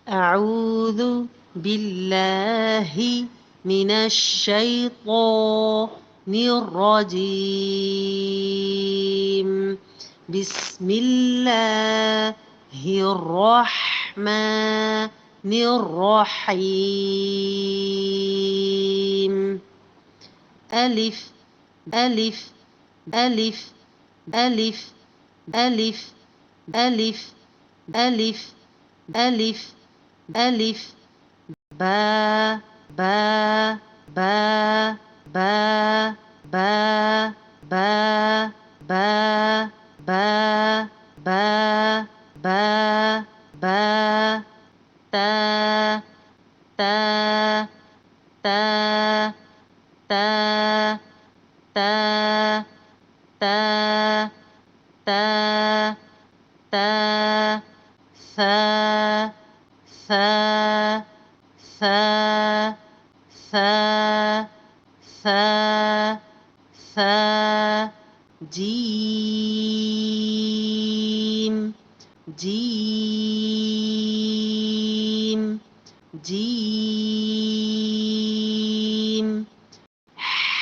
أعوذ بالله من الشيطان الرجيم. بسم الله الرحمن الرحيم. ألف ألف ألف ألف ألف ألف ألف ألف ألف با با با با با با با با با با با تا تا تا تا تا تا تا تا ثا ثا ثا ثا ثا ثا جيم جيم جيم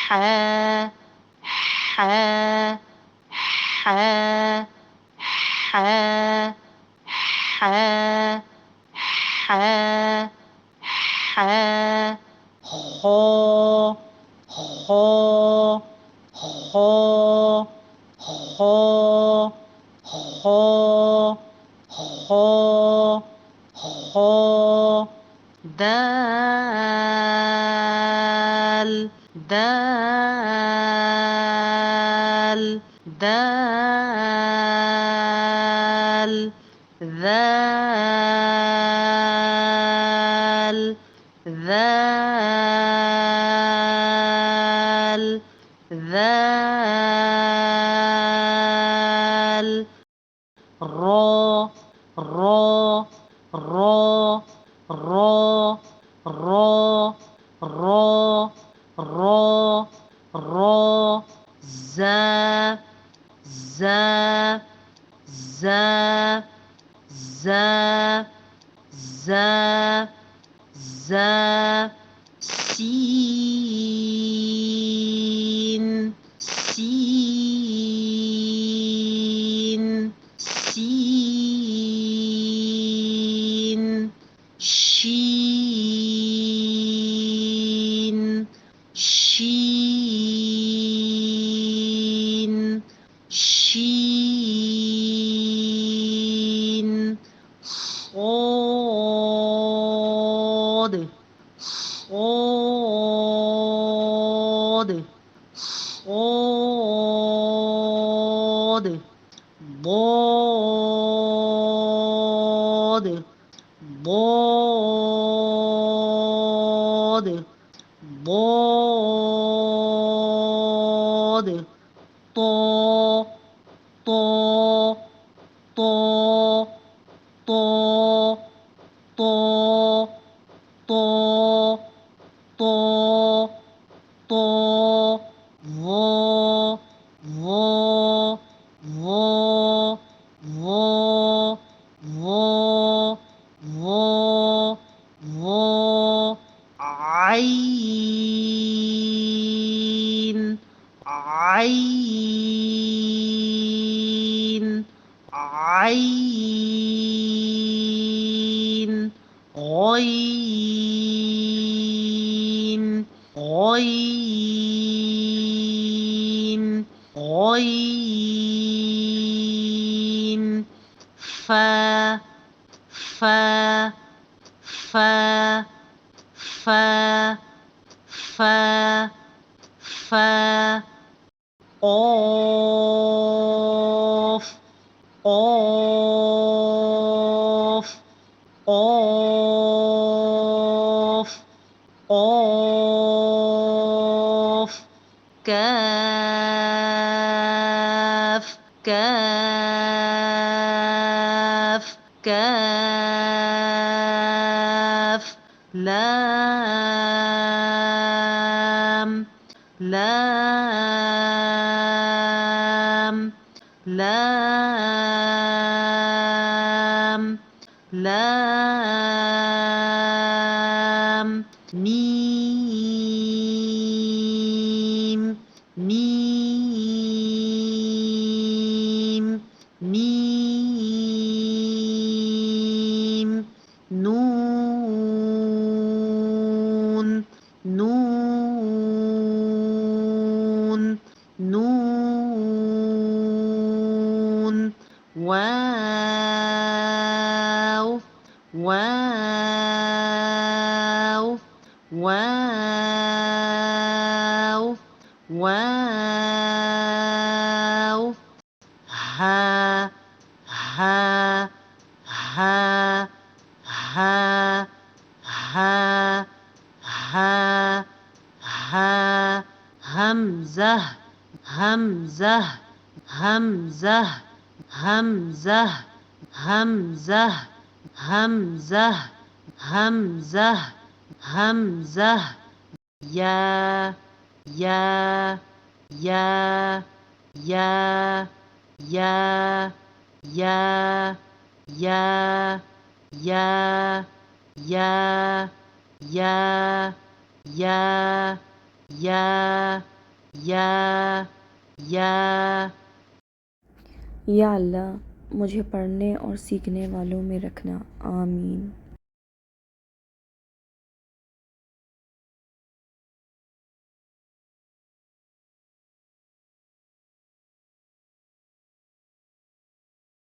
حا حا حا حا حا حا حا خا خا خا خا خا خا خا دال دال دال ذال ذال ذال را را را را را را را را زا زا زا زا زا زا سين سين سين شين شين شين صاد صاد صاد ضاد ضاد ضاد طا طا طا طا طا طا طا طا ظا ظا ظا ظا ظا ظا ظا عين عين عين غين غين غين فا فا فا فا فا فا قاف قاف قاف قاف كاف كاف كاف لام لام لام لام ميم ميم ميم نون نون نون واو واو واو واو ها ها ها ها ها ها ها همزة همزة همزة همزة همزة همزة همزة همزة يا يا يا يا يا يا يا يا يا يا يا يا يا يا या अल्लाह मुझे पढ़ने और सीखने वालों में रखना, आमीन।